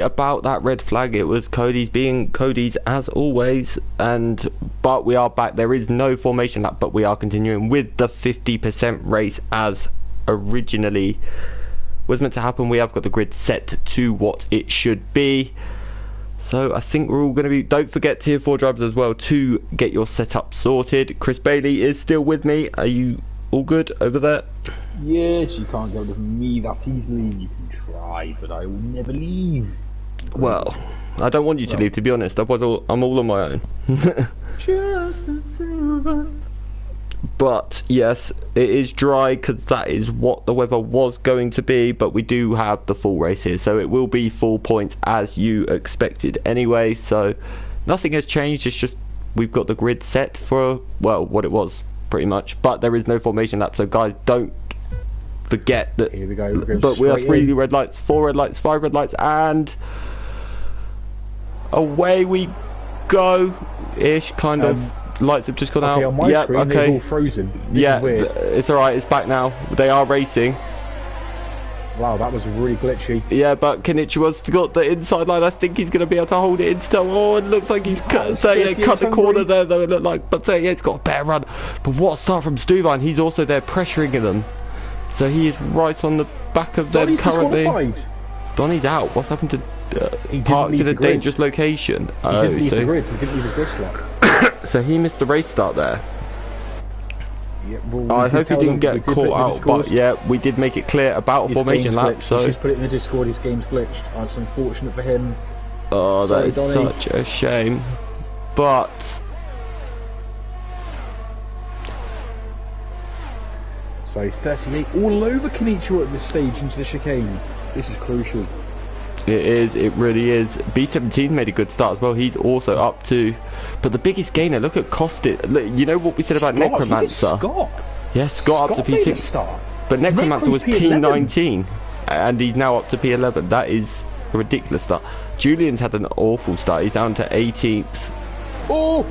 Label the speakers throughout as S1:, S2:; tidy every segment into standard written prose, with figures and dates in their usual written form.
S1: about that red flag. It was Cody's being Cody's as always, but we are back. There is no formation lap, but we are continuing with the 50% race as originally was meant to happen. We have got the grid set to what it should be, so I think we're all going to be. Don't forget tier 4 drivers as well to get your setup sorted. Chris Bailey is still with me. Are you all good over there?
S2: Yes, you can't get rid of me that easily. You can try, but I will never leave.
S1: Well, I don't want you to leave, to be honest. Otherwise, I'm all on my own.
S2: Just the two of us.
S1: But yes, it is dry because that is what the weather was going to be. But we do have the full race here, so it will be full points as you expected anyway. So nothing has changed. It's just we've got the grid set for, well, what it was pretty much. But there is no formation lap, so guys, don't forget that.
S2: Here we go.
S1: But we are 3 red lights, 4 red lights, 5 red lights, and away we go. Ish, kind of. Lights have just gone out.
S2: On my screen, they're all frozen. This is weird.
S1: It's alright, it's back now. They are racing.
S2: Wow, that was really glitchy.
S1: Yeah, but Kenichiwa's got the inside line. I think he's going to be able to hold it in still. Oh, it looks like he's cut the corner there, though, it looked like. But 38's got a better run. But what a start from Stuban. He's also there pressuring them. So he is right on the back of them currently. Donnie's out. What's happened to parked in a dangerous location?
S2: He didn't leave the grid, so he didn't leave the grid slot.
S1: So he missed the race start there.
S2: Yeah, well,
S1: I hope he didn't get caught out, but yeah, we did make it clear about a formation lap. So
S2: just put it in the Discord. His game's glitched. That's unfortunate for him.
S1: Oh, that is such a shame. But
S2: so 38 all over Kenichiwa at this stage into the chicane. This is crucial.
S1: It is, it really is. B17 made a good start as well. He's also up to, but the biggest gainer, look at Costin. You know what we said about
S2: Scott,
S1: Necromancer?
S2: Scott.
S1: Yeah, Scott up to P6. But Necromancer was P19 and he's now up to P11. That is a ridiculous start. Julian's had an awful start. He's down to 18th.
S2: Oh,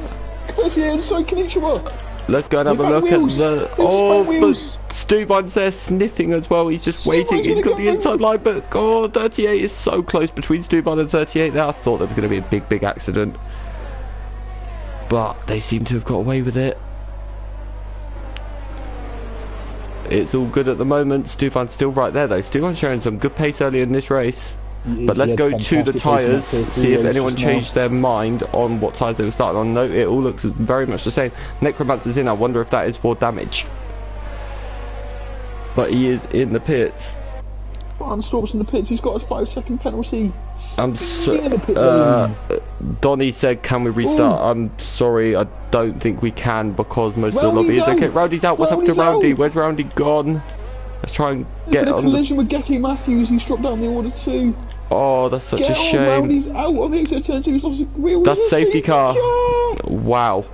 S2: sorry, Kenichiwa.
S1: Let's go and have a look at the. Oh, but Stuban's there sniffing as well. He's just waiting. He's got the inside line, but oh, 38 is so close between Stuban and 38 there. I thought there was going to be a big accident, but they seem to have got away with it. It's all good at the moment. Stuban's still right there though. Stuban's showing some good pace early in this race. But let's go to the tyres, see if anyone changed their mind on what tyres they were starting on. No, it all looks very much the same. Necromancer's in. I wonder if that is for damage. But he is in the pits.
S2: Storm's in the pits. He's got a 5-second penalty.
S1: Donnie said, can we restart? I'm sorry, I don't think we can because most of the lobby is okay. Rowdy's out. What's happened to Rowdy? Where's Rowdy gone? Let's try and get on.
S2: Collision with Geki Matthews. He's dropped down the order 2.
S1: Oh, that's such a shame.
S2: Rowdy's out on the exit turn 2. He's lost his wheel.
S1: That's safety car. Wow.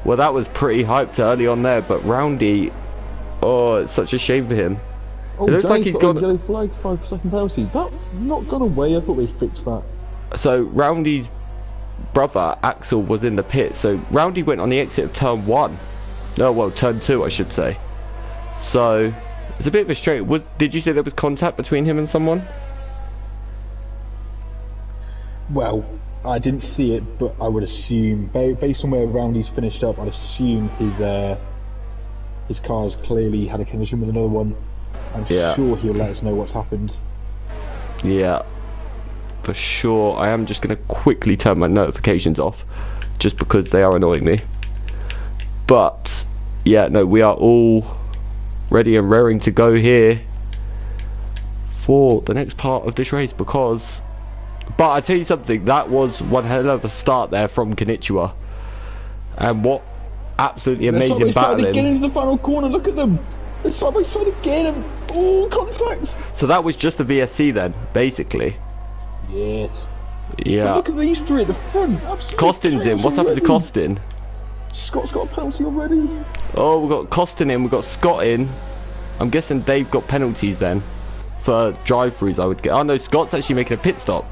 S1: Well, that was pretty hyped early on there, but Roundy, oh, it's such a shame for him.
S2: Oh,
S1: it looks like he's got a
S2: yellow flag, 5-second penalty. That's not gone away. I thought they fixed that.
S1: So Roundy's brother Axel was in the pit. So Roundy went on the exit of turn 1. No, well, turn 2, I should say. So it's a bit of a straight. Did you say there was contact between him and someone?
S2: Well, I didn't see it, but I would assume, based on where Roundy's finished up, I'd assume his car's clearly had a collision with another one. I'm sure he'll let us know what's happened.
S1: Yeah, for sure. I am just going to quickly turn my notifications off, just because they are annoying me. But yeah, no, we are all ready and raring to go here for the next part of this race because. But I tell you something, that was one hell of a start there from Kenichiwa, and what absolutely amazing battling.
S2: Get into the final corner. Look at them. They're side by side again, and all contact.
S1: So that was just a VSC then, basically.
S2: Yes.
S1: Yeah.
S2: But look at the Easter at the front.
S1: Costin's in. What's happened to Costin?
S2: Scott's got a penalty already.
S1: Oh, we've got Costin in. We've got Scott in. I'm guessing they've got penalties then for drive-throughs. I would get. Oh no, Scott's actually making a pit stop.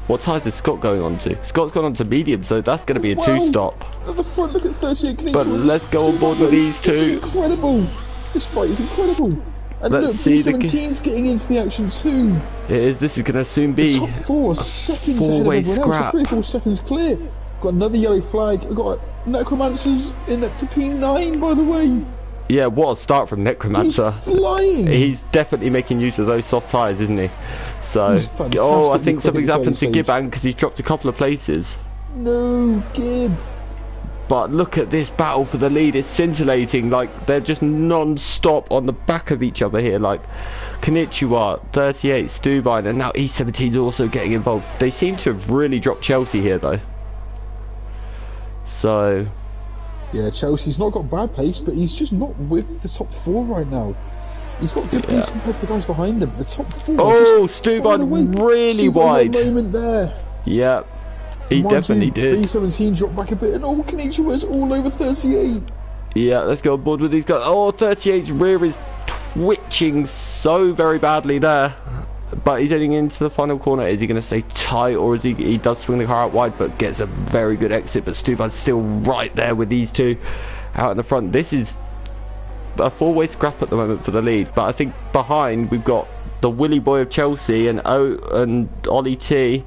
S1: What tyres is Scott going on to? Scott's gone on to medium, so that's going to be a 2-stop.
S2: At the front, look at 38.
S1: But let's go on board with these two.
S2: Incredible. This fight is incredible. And
S1: Let's
S2: look,
S1: see the
S2: B17's getting into the action too.
S1: It is. This is going to soon be
S2: Top 4 seconds
S1: four-way
S2: ahead of everyone
S1: scrap.
S2: else. 3 or 4 seconds clear. Got another yellow flag. We've got Necromancers in at the P9, by the way.
S1: Yeah, what a start from Necromancer.
S2: He's flying.
S1: He's definitely making use of those soft tyres, isn't he? So,
S2: He's fantastic
S1: oh, I think
S2: with
S1: something's
S2: quick
S1: happened to
S2: stage.
S1: Gibbang because he's dropped a couple of places.
S2: No, Gib.
S1: But look at this battle for the lead. It's scintillating. Like, they're just non-stop on the back of each other here. Like, Konnichiwa, 38, Stubine, and now E17's also getting involved. They seem to have really dropped Chelsea here, though. So...
S2: Yeah, Chelsea's not got bad pace, but he's just not with the top 4 right now. He's got good pace compared to the guys behind him. The top 4.
S1: Oh, Stubine really wide.
S2: Moment there.
S1: Yeah, he definitely did.
S2: B17 dropped back a bit, and all Konnichiwa's all over 38.
S1: Yeah, let's go on board with these guys. Oh, 38's rear is twitching so very badly there. But he's heading into the final corner. Is he going to stay tight, or is he does swing the car out wide, but gets a very good exit. But Stubine's still right there with these two out in the front. This is a four-way scrap at the moment for the lead. But I think behind we've got the Willy Boy of Chelsea and Ollie T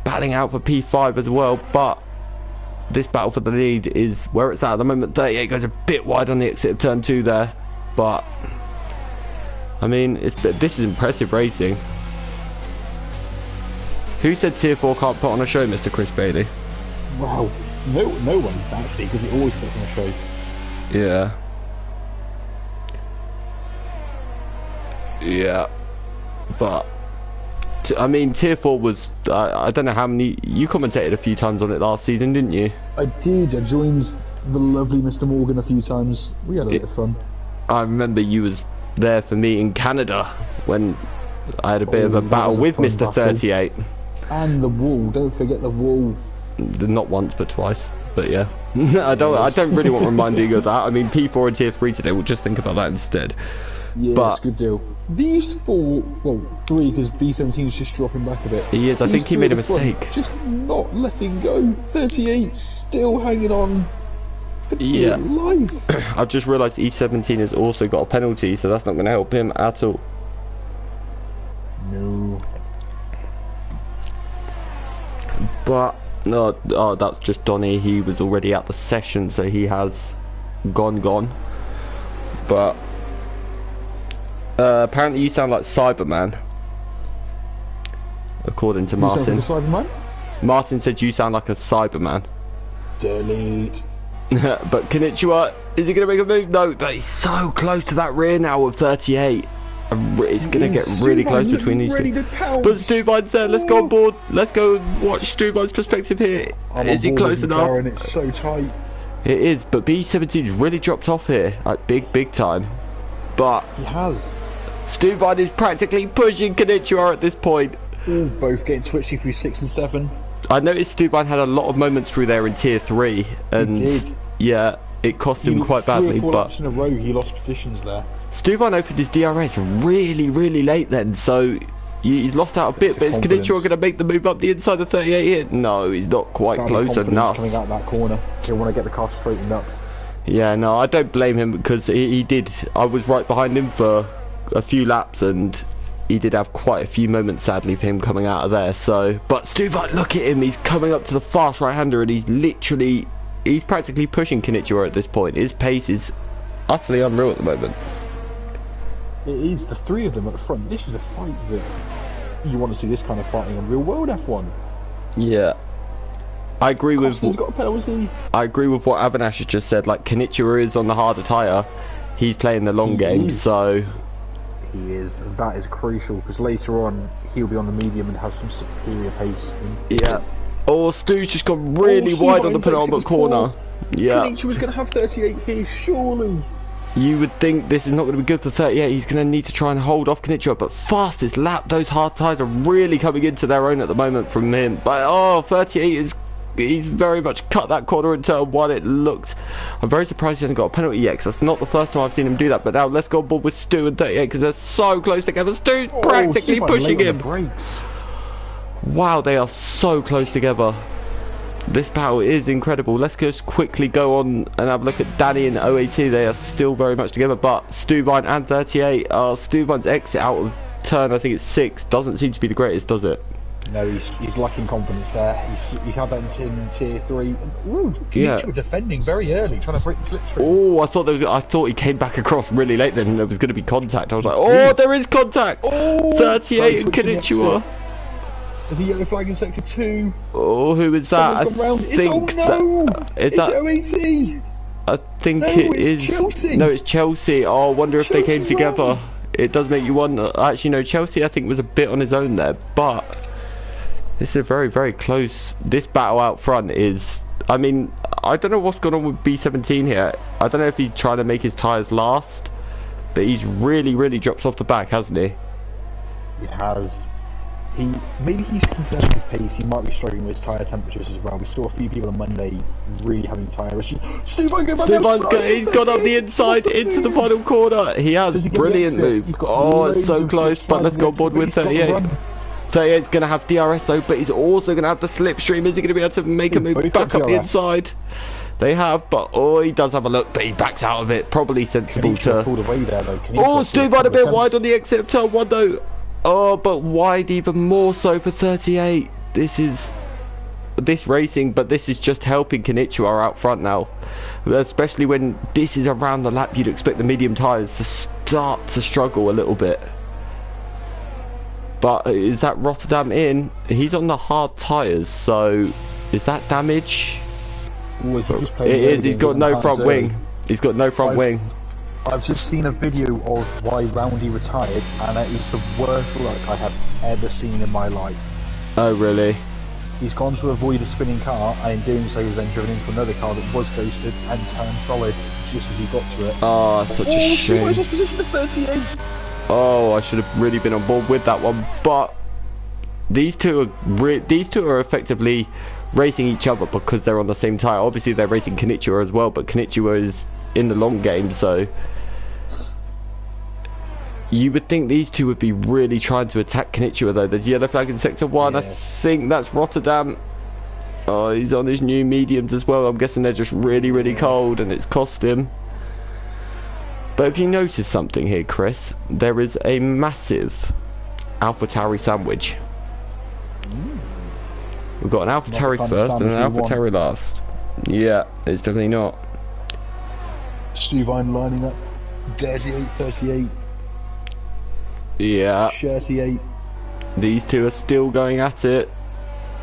S1: battling out for P5 as well. But this battle for the lead is where it's at the moment. 38 goes a bit wide on the exit of turn 2 there, but I mean, this is impressive racing. Who said Tier 4 can't put on a show, Mr. Chris Bailey?
S2: Wow, no one actually, because he always puts on a show.
S1: Yeah. Yeah. But I mean, Tier 4 was, I don't know how many, you commentated a few times on it last season, didn't you?
S2: I did. I joined the lovely Mr. Morgan a few times. We had a bit of fun.
S1: I remember you was there for me in Canada when I had a bit of a battle with Mr. 38.
S2: And the wall, don't forget the wall.
S1: Not once, but twice. But yeah, I don't really want reminding of that. I mean, P4 and Tier 3 today, we'll just think about that instead.
S2: Yeah,
S1: but
S2: it's a good deal. These 4, well, 3, because B17's just dropping back a bit.
S1: He is, I think he made a mistake.
S2: Just not letting go. 38 still hanging on.
S1: Yeah.
S2: Life.
S1: I've just realised E17 has also got a penalty, so that's not going to help him at all.
S2: No.
S1: But no, oh, that's just Donny. He was already at the session, so he has gone. But apparently you sound like Cyberman, according to Martin.
S2: You sound like a Cyberman?
S1: Martin said you sound like a Cyberman.
S2: Delete.
S1: But Konnichiwa, is he going to make a move? No, but he's so close to that rear now of 38. It's going to get really close between these two. But Stubine's there. Let's go on board. Let's go watch Stubine's perspective here. Is he close enough?
S2: And it's so tight.
S1: It is, but B17's really dropped off here. Like, big time. But
S2: He has.
S1: Stubine is practically pushing Konnichiwa at this point.
S2: All both getting twitchy through 6 and 7.
S1: I noticed Stubine had a lot of moments through there in Tier 3. And
S2: He did.
S1: yeah, it cost him quite badly.
S2: 3 or 4
S1: But
S2: laps in a row, he lost positions there.
S1: Stubine opened his DRS really late then, so he's lost out a bit. But is Konnichiwa going to make the move up the inside of 38 here? No, he's not quite close enough.
S2: Coming out that corner, he'll want to get the car straightened up.
S1: Yeah, no, I don't blame him because he did. I was right behind him for a few laps, and he did have quite a few moments, sadly, for him coming out of there. So, but Stubine, look at him. He's coming up to the fast right-hander, and he's practically pushing Konnichiwa at this point. His pace is utterly unreal at the moment.
S2: It is the 3 of them at the front. This is a fight that you want to see this kind of fighting on real world F1.
S1: Yeah, I agree with.
S2: He's got a penalty.
S1: I agree with what Avinash has just said. Like, Konnichiwa is on the harder tyre. He's playing the long game, so.
S2: He is. That is crucial because later on he'll be on the medium and have some superior pace.
S1: Yeah. Oh, Stu's just gone really wide on the penultimate corner. Yeah.
S2: Konnichiwa's going to have 38 here, surely.
S1: You would think this is not going to be good for 38. He's going to need to try and hold off Konnichiwa, but fastest lap. Those hard tyres are really coming into their own at the moment from him. But oh, 38 he's very much cut that corner in turn 1. It looked. I'm very surprised he hasn't got a penalty yet, because that's not the first time I've seen him do that. But now let's go on board with Stu and 38 because they're so close together. Stu's practically pushing him. Wow, they are so close together. This battle is incredible. Let's just quickly go on and have a look at Danny and OAT. They are still very much together, but Stuvine and 38 are Stuvine's exit out of turn, I think it's 6, doesn't seem to be the greatest, does it?
S2: No, he's lacking confidence there. He had that in tier 3. Ooh,
S1: yeah.
S2: Defending very early, trying to break the slipstream.
S1: Oh, I thought he came back across really late then and there was going to be contact. I was like, oh, there is contact! Oh, 38 and Konnichiwa.
S2: There's a yellow flag in sector 2.
S1: Oh, who is that? I think
S2: it's OAT!
S1: I think it is
S2: Chelsea.
S1: No, it's Chelsea. Oh, I wonder if they came together. It does make you wonder. Actually, no, Chelsea I think was a bit on his own there, but this is very, very close. This battle out front is, I mean, I don't know what's going on with B17 here. I don't know if he's trying to make his tyres last, but he's really, really dropped off the back, hasn't he?
S2: He has. Maybe he's concerned with his pace. He might be struggling with his tyre temperatures as well. We saw a few people on Monday really having tyre issues. He's gone
S1: up the inside into the final corner. He has brilliant move. Oh, it's so close, but let's go on board with 38. 38's going to have DRS though, but he's also going to have the slipstream. Is he going to be able to make a move back up the inside? They have, but oh, he does have a look, but he backs out of it. Probably sensible to. Oh, Stuvine a bit wide on the exit of turn 1 though. Oh, but wide even more so for 38. This racing, but this is just helping Konnichiwa out front now. Especially when this is around the lap, you'd expect the medium tyres to start to struggle a little bit. But is that Rotterdam in? He's on the hard tyres, so is that damage?
S2: Ooh, it
S1: is, he's got no front wing. He's got no front wing.
S2: I've just seen a video of why Roundy retired, and that is the worst luck I have ever seen in my life.
S1: Oh, really?
S2: He's gone to avoid a spinning car, and in doing so, he's then driven into another car that was ghosted and turned solid just as he got to it.
S1: Oh, such a shame.
S2: He was position of 38.
S1: Oh, I should have really been on board with that one, but these two are effectively racing each other because they're on the same tyre. Obviously, they're racing Konnichiwa as well, but Konnichiwa is in the long game, so you would think these two would be really trying to attack Konnichiwa though. There's yellow flag in sector 1. Yeah. I think that's Rotterdam. Oh, he's on his new mediums as well. I'm guessing they're just really, really cold and it's cost him. But if you notice something here, Chris, there is a massive AlphaTauri sandwich. We've got an AlphaTauri first and an AlphaTauri last. Yeah, it's definitely not.
S2: Stuvine lining up. 38.
S1: Yeah.
S2: 38.
S1: These two are still going at it.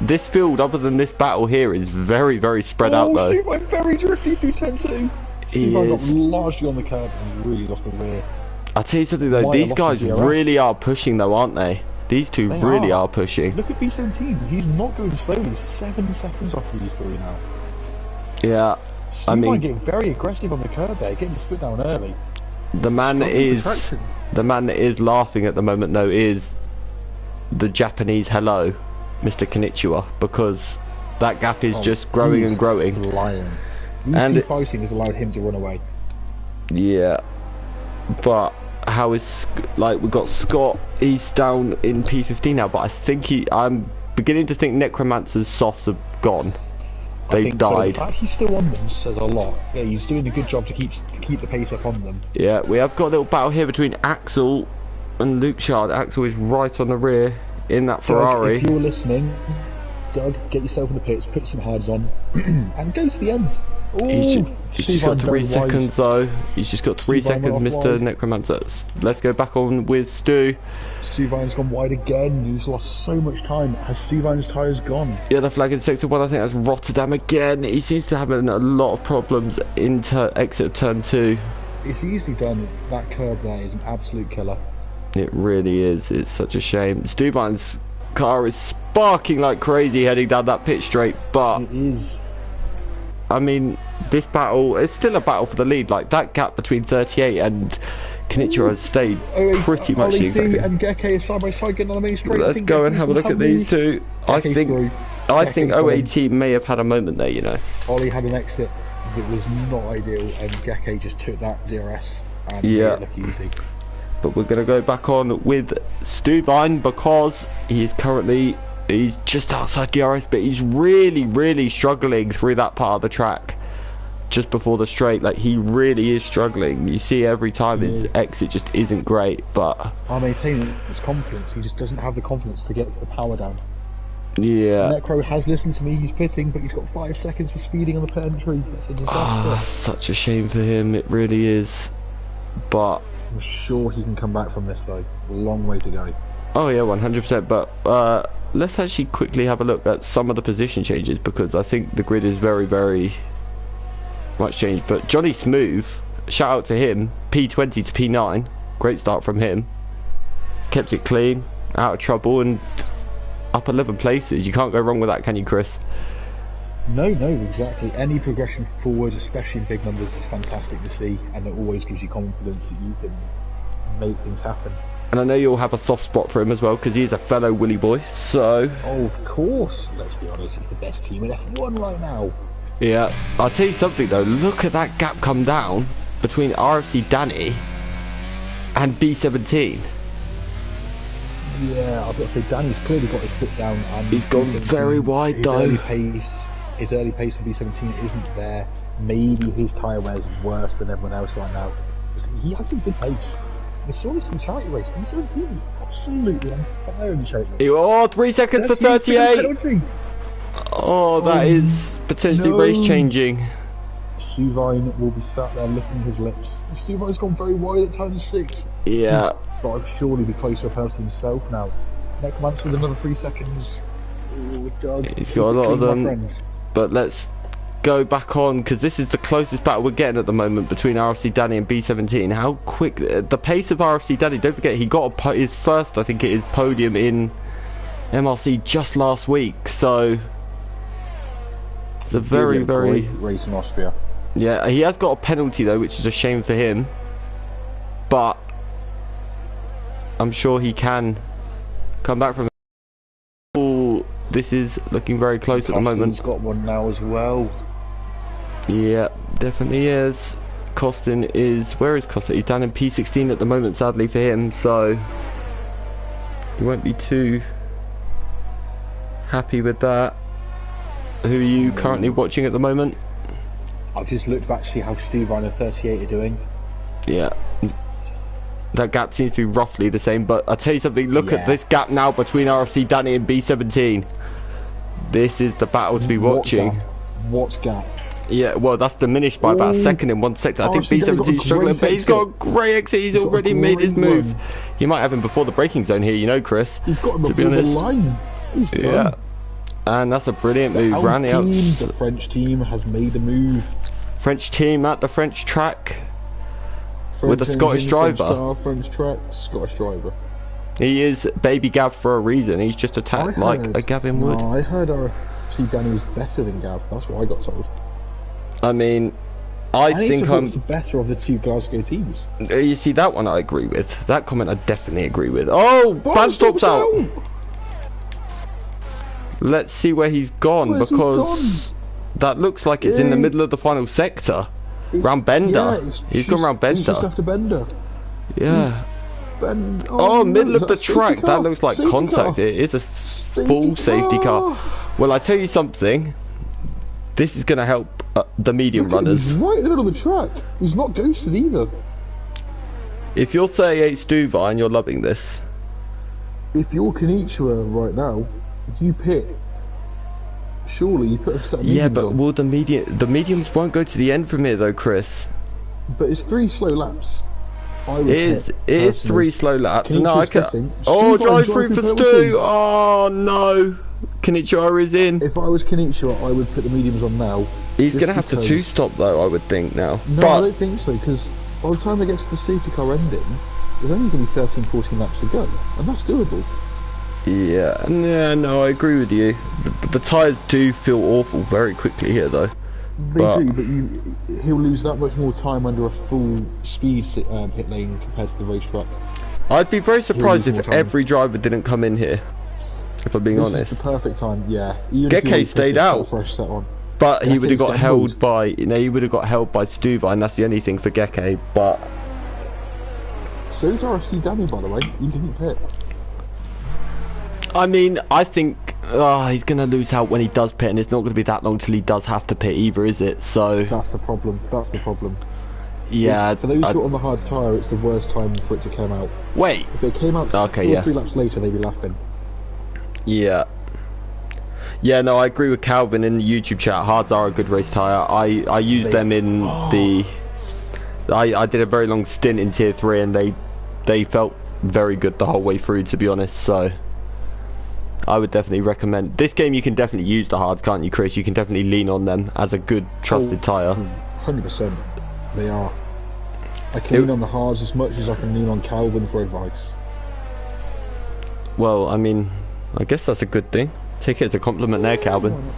S1: This field, other than this battle here, is very, very spread out though.
S2: Stuvine very drifty through turn 2. Stuvine got largely on the curb and really lost the rear.
S1: I'll tell you something though, these guys really are pushing though, aren't they? These two really are pushing.
S2: Look at B17, he's not going slowly, he's 7 seconds off these three now.
S1: Yeah, I mean,
S2: getting very aggressive on the curb there, getting his foot down early.
S1: The man that is laughing at the moment though is the Japanese hello, Mr. Konnichiwa, because that gap is just growing and growing.
S2: Lying.
S1: And
S2: pricing has allowed him to run away.
S1: Yeah, but how is, like, we've got Scott, he's down in P15 now, but I think I'm beginning to think Necromancer's softs have gone. They've died.
S2: So. The fact he's still on them says a lot. Yeah, he's doing a good job to keep the pace up on them.
S1: Yeah, we have got a little battle here between Axel and Luke Shard. Axel is right on the rear in that Ferrari.
S2: Doug, if you're listening, Doug, get yourself in the pits, put some hards on, and go to the end.
S1: He's just got 3 seconds though. He's just got 3 seconds, Mr. Necromancer. Let's go back on with Stu.
S2: Stuvine's gone wide again. He's lost so much time. Has Stuvine's tyres gone?
S1: Yeah, the flag in sector 1, I think that's Rotterdam again. He seems to have a lot of problems into exit of turn 2.
S2: It's easily done. That curb there is an absolute killer.
S1: It really is. It's such a shame. Stuvine's car is sparking like crazy heading down that pit straight, but
S2: it is.
S1: I mean, this battle, it's still a battle for the lead. Like, that gap between 38 and Konnichiwa has stayed pretty much the exact
S2: and Geke is side by side getting on the main straight.
S1: Let's go and have a look at these two. I think OAT may have had a moment there, you know.
S2: Ollie had an exit that was not ideal, and Geke just took that DRS and made it look easy.
S1: But we're going to go back on with Stuvine because he is currently He's just outside DRS, but he's really struggling through that part of the track. Just before the straight, like, he really is struggling. You see every time his exit just isn't great, but...
S2: I maintain his confidence. He just doesn't have the confidence to get the power down.
S1: Yeah.
S2: Necro has listened to me, he's pitting, but he's got 5 seconds for speeding on the entry. That's a disaster.
S1: Such a shame for him, it really is. But...
S2: I'm sure he can come back from this, though. A long way to go.
S1: Oh yeah, 100%, but let's actually quickly have a look at some of the position changes, because I think the grid is very much changed. But Johnny Smooth, shout out to him, P20 to P9, great start from him. Kept it clean, out of trouble, and up 11 places. You can't go wrong with that, can you, Chris?
S2: No, exactly. Any progression forward, especially in big numbers, is fantastic to see, and it always gives you confidence that you can make things happen.
S1: And I know you'll have a soft spot for him as well, because he's a fellow Willy boy, so...
S2: Oh, of course. Let's be honest, it's the best team in F1 right now.
S1: Yeah, I'll tell you something though, look at that gap come down between RFC Danny and B17.
S2: Yeah, I've got to say, Danny's clearly got his foot down. And
S1: he's gone very wide though.
S2: His early pace for B17 isn't there. Maybe his tyre wear is worse than everyone else right now. He has some good pace. We saw this in the charity race. B17 absolutely on fire in the charity race.
S1: Oh, 3 seconds for 38. Oh, that is potentially race changing.
S2: Stuvine will be sat there licking his lips. Stuvine's gone very wide at turn 6.
S1: Yeah.
S2: But I'd surely be closer to himself now. Necromancer with another 3 seconds. Ooh, Doug,
S1: he's got a lot of them. But let's go back on, because this is the closest battle we're getting at the moment between RFC Danny and B17. How quick the pace of RFC Danny, don't forget he got his first, I think it is, podium in MRC just last week, so it's a very
S2: race in Austria.
S1: Yeah, he has got a penalty though, which is a shame for him, but I'm sure he can come back from it. Oh, this is looking very close at the moment.
S2: He's got one now as well.
S1: Yeah, definitely is. Costin is... Where is Costin? He's down in P16 at the moment, sadly for him, so... He won't be too happy with that. Who are you currently watching at the moment?
S2: I've just looked back to see how Stuvine and 38 are doing.
S1: Yeah. That gap seems to be roughly the same, but I'll tell you something, look at this gap now between RFC Danny and B17. This is the battle to be watching.
S2: What gap?
S1: Yeah, well, that's diminished by about a second in 1 sector. I think B17 is struggling, but he's got a great exit. He's already made his move. You might have him before the braking zone here, you know, Chris.
S2: He's got him before the line. He's done.
S1: Yeah. And that's a brilliant move.
S2: The French team has made a move.
S1: French team at the French track. With a Scottish driver.
S2: French track, Scottish driver.
S1: He is Baby Gav for a reason. He's just attacked like a Gavin would.
S2: No, I heard RFC Danny was better than Gav. That's what I got told.
S1: I mean, I think I'm
S2: the better of the two Glasgow teams.
S1: You see, that one I agree with. That comment I definitely agree with. Oh, Bandstop's out. Let's see where he's gone, because that looks like it's in the middle of the final sector. Round Bender. He's gone round Bender.
S2: Just after Bender.
S1: Yeah. Oh, middle of the track. That looks like contact. It is a full safety car. Well, I tell you something. This is going to help the medium runners.
S2: He's right in the middle of the track. He's not ghosted either.
S1: If you're 38 Stuvine, you're loving this.
S2: If you're Konnichiwa right now, you pit. Surely you put a set of mediums.
S1: Yeah, but
S2: on.
S1: will the mediums won't go to the end from here though, Chris.
S2: But it's 3 slow laps.
S1: It is 3 slow laps. No, I can. Oh, drive through for Stu. Oh no, Konnichiwa is in.
S2: If I was Konnichiwa, I would put the mediums on now.
S1: He's gonna have to 2-stop though, I would think now.
S2: No,
S1: but
S2: I don't think so, because by the time it gets to the safety car ending, there's only going to be 13-14 laps to go, and that's doable.
S1: Yeah, no, I agree with you. The tyres do feel awful very quickly here, though.
S2: They do, but he'll lose that much more time under a full speed pit lane compared to the racetrack.
S1: I'd be very surprised if every driver didn't come in here, if I'm being honest.
S2: This is the perfect time, yeah.
S1: Geke stayed out, but he would have got held by. He would have got held by Stuvine. That's the only thing for Geke, but.
S2: So is RFC Danny, by the way. He didn't pit.
S1: I mean, I think Oh, he's going to lose out when he does pit, and it's not going to be that long till he does have to pit either, is it? So
S2: That's the problem. That's the problem.
S1: yeah.
S2: For those who got on the hard tyre, it's the worst time for it to come out.
S1: Wait.
S2: If it came out
S1: Okay,
S2: 2 or 3 laps later, they'd be laughing.
S1: Yeah. Yeah, no, I agree with Calvin in the YouTube chat. Hards are a good race tyre. I used them in the... I did a very long stint in Tier 3 and they felt very good the whole way through, to be honest, so... I would definitely recommend... This game you can definitely use the hards, can't you, Chris? You can definitely lean on them as a good, trusted tyre.
S2: 100%. They are. I can lean on the hards as much as I can lean on Calvin for advice.
S1: Well, I mean, I guess that's a good thing. Take it as a compliment there, Calvin.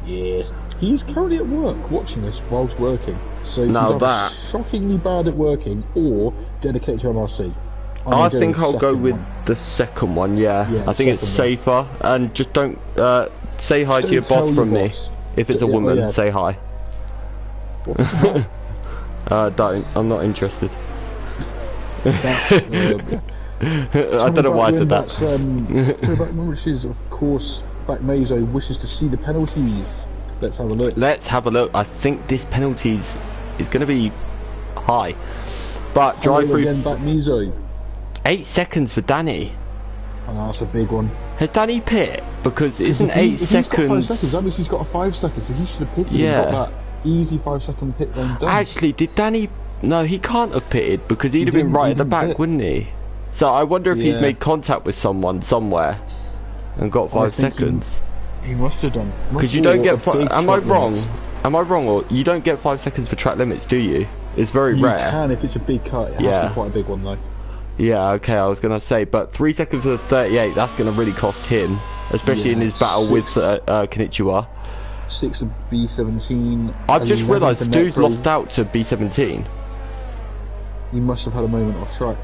S2: Yes. He's currently at work watching us whilst working. So
S1: Now
S2: he's either shockingly bad at working or dedicated to MRC.
S1: I think I'll go with the second one, yeah. I think it's safer. And just don't say hi to your boss from me. If it's a woman, say hi. Don't. I'm not interested.
S2: I
S1: don't know why I said that.
S2: Which is, of course, back Mazo wishes to see the penalties. Let's have a look.
S1: Let's have a look. I think this penalties is going to be high. But drive through.
S2: Again, back Mazo.
S1: 8 seconds for Danny.
S2: Oh, no, that's a big one.
S1: Has Danny pit? Because isn't 8 seconds...
S2: He's got 5 seconds, that means he's got a 5 seconds, so he should have pitted and got that easy 5-second pit lane done.
S1: Actually, did Danny... No, he can't have pitted because he'd have been right at the back, wouldn't he? So I wonder if he's made contact with someone somewhere and got 5 seconds.
S2: He must have done.
S1: Because you don't get... Am I wrong? Am I wrong, or you don't get 5 seconds for track limits, do you? It's very rare.
S2: You can if it's a big cut. It has to be quite a big one, though.
S1: Yeah, okay, I was going to say, but 3 seconds for the 38, that's going to really cost him, especially in his battle with Konnichiwa.
S2: 6 of B17.
S1: I've just realised Stu's lost out to B17.
S2: He must have had a moment off track.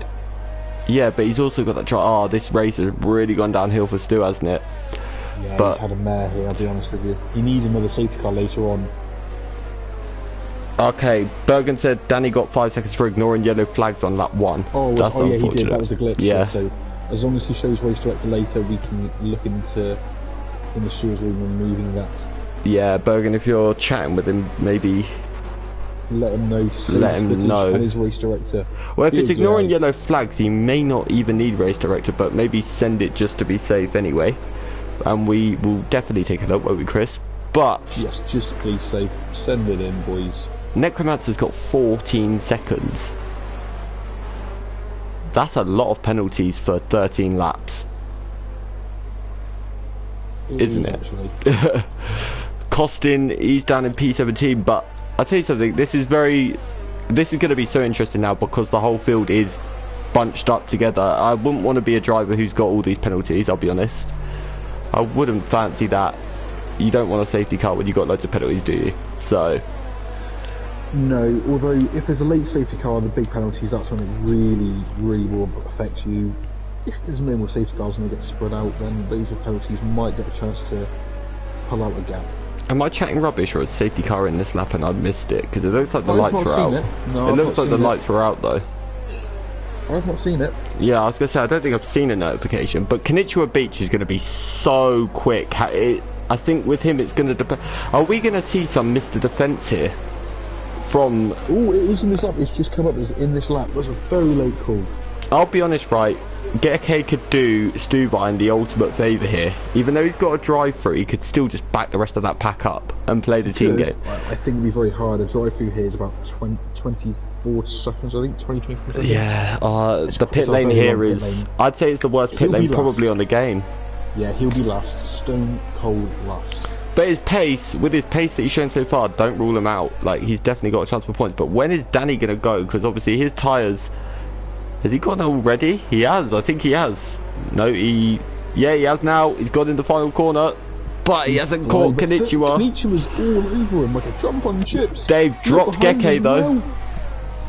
S1: Yeah, but he's also got that try. Oh, this race has really gone downhill for Stu, hasn't it?
S2: Yeah,
S1: but
S2: he's had a mare here, I'll be honest with you. He needs another safety car later on.
S1: Okay, Bergen said Danny got 5 seconds for ignoring yellow flags on lap 1.
S2: Oh,
S1: that's
S2: yeah,
S1: unfortunate.
S2: he did. That was a glitch.
S1: Yeah.
S2: So as long as he shows race director later, we can look into in the stewards room removing that.
S1: Yeah, Bergen, if you're chatting with him, maybe
S2: let him know.
S1: Let him know.
S2: And his race director.
S1: Well, if it's ignoring yellow flags, he may not even need race director, but maybe send it just to be safe anyway. And we will definitely take a look, won't we, Chris? But
S2: yes, just to be safe, send it in, boys.
S1: Necromancer's got 14 seconds. That's a lot of penalties for 13 laps. Isn't it? Costin, he's down in P17, but I'll tell you something, this is going to be so interesting now because the whole field is bunched up together. I wouldn't want to be a driver who's got all these penalties, I'll be honest. I wouldn't fancy that. You don't want a safety car when you've got loads of penalties, do you? So...
S2: No, although if there's a late safety car and the big penalties, that's when it really, really will affect you. If there's no more safety cars and they get spread out, then those penalties might get a chance to pull out a gap.
S1: Am I chatting rubbish, or is safety car in this lap and I missed it? Because it looks like the lights were out.
S2: No,
S1: it looks like the lights were out though.
S2: I've not seen it.
S1: Yeah, I was going to say, I don't think I've seen a notification, but Konnichiwa Beach is going to be so quick. I think with him it's going to depend. Are we going to see some Mr. Defence here? From...
S2: Oh, it is in this lap. It's just come up as in this lap. That's a very late call.
S1: I'll be honest, right? Getake could do Stuvine the ultimate favour here. Even though he's got a drive-through, he could still just back the rest of that pack up and play the team game.
S2: I think it'd be very hard. A drive-through here is about 24 seconds, I think. 24 seconds.
S1: Yeah, the pit lane here is... I'd say it's the worst pit lane probably on the game.
S2: Yeah, he'll be last. Stone cold last.
S1: But his pace, with his pace that he's shown so far, don't rule him out. Like, he's definitely got a chance for points. But when is Danny going to go? Because obviously his tyres... Has he gone already? He has. I think he has. No, yeah, he has now. He's gone in the final corner. But he hasn't caught Konnichiwa.
S2: Konnichiwa's all over him like a jump on chips.
S1: They've dropped Geke though.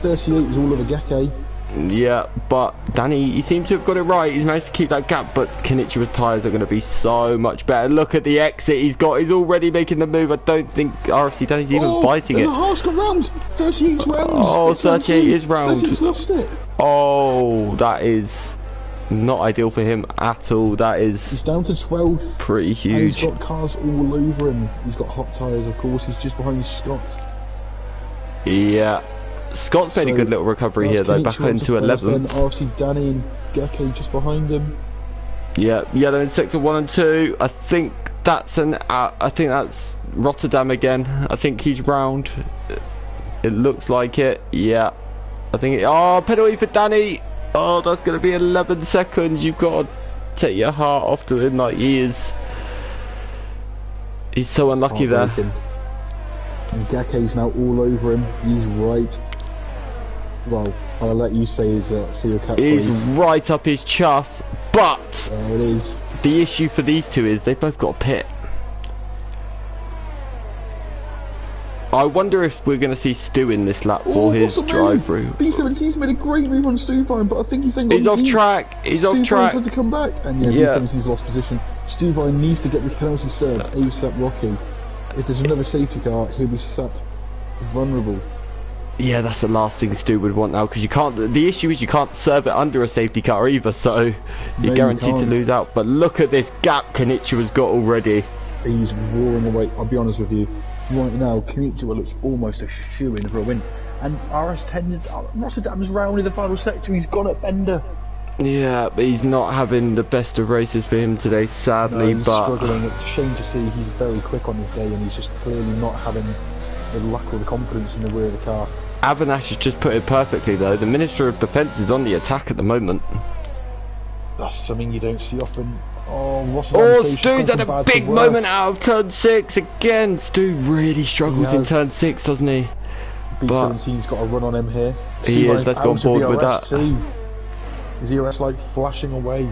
S2: 38 is all over Geke.
S1: Yeah, but Danny, he seems to have got it right. He's managed to keep that gap, but Konnichiwa's tyres are going to be so much better. Look at the exit he's got. He's already making the move. I don't think RFC Danny's even fighting it.
S2: Oh, got round. 38 rounds.
S1: Oh, 38 is round.
S2: 38's lost it.
S1: Oh, that is... not ideal for him at all. That
S2: He's
S1: is
S2: down to 12th.
S1: pretty
S2: And
S1: huge.
S2: he's got cars all over him. He's got hot tyres, of course. He's just behind Scott.
S1: Yeah. Scott's made a good little recovery here though, back into 11th.
S2: RC Danny and Geke just behind him.
S1: Yeah, yellow in sector 1 and 2. I think that's Rotterdam again. I think he's round. It looks like it. Yeah. I think oh, penalty for Danny. Oh, that's going to be 11 seconds. You've got to take your heart off to him. Like he's so unlucky there.
S2: And Geke's now all over him. He's right. Well, I'll let you say his say your catchphrase.
S1: He's right up his chuff, but
S2: there it is.
S1: The issue for these two is they've both got a pit. I wonder if we're going to see Stu in this lap for his drive-through.
S2: B17's made a great move on Stuvine, but I think he's then got
S1: off track. He's off track.
S2: Had to come back, and yeah, B17's lost position. Stuvine needs to get this penalty served ASAP. Rocky. If there's another safety car, he'll be sat vulnerable. Yeah,
S1: that's the last thing Stu would want now, because you can't. The issue is you can't serve it under a safety car either, so you're guaranteed to lose out. But look at this gap Konnichiwa's got already.
S2: He's roaring away. I'll be honest with you. Right now, Konnichiwa looks almost a shoo-in for a win. And RS10's Rotterdam's round in the final sector. He's gone at Bender.
S1: Yeah, but he's not having the best of races for him today, sadly.
S2: No, he's struggling. It's a shame to see. He's very quick on his day, and he's just clearly not having the luck or the confidence in the rear of the car.
S1: Avinash has just put it perfectly, though. The Minister of Defence is on the attack at the moment.
S2: That's something you don't see often. Oh,
S1: Stu's had a big moment out of turn 6 again. Stu really struggles in turn 6, doesn't he?
S2: B17's got a run on him here.
S1: He is, let's go on board with that.
S2: His EOS light flashing away.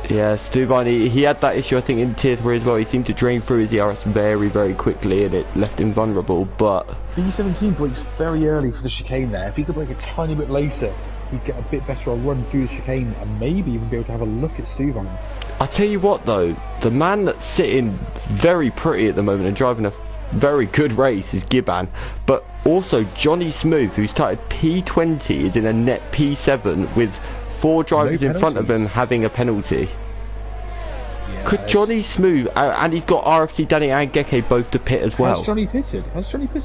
S1: Yeah, Stuvine, he had that issue I think in tier 3 as well. He seemed to drain through his ERS very, very quickly and it left him vulnerable, but...
S2: B17 breaks very early for the chicane there. If he could break a tiny bit later, he'd get a bit better a run through the chicane and maybe even be able to have a look at Stuvine.
S1: I tell you what though, the man that's sitting very pretty at the moment and driving a very good race is Giban, but also Johnny Smooth, who started P20, is in a net P7 with 4 drivers in front of him having a penalty. Yes. Could Johnny Smooth, and he's got RFC Danny and Geke both to pit as well.
S2: Has Johnny pitted?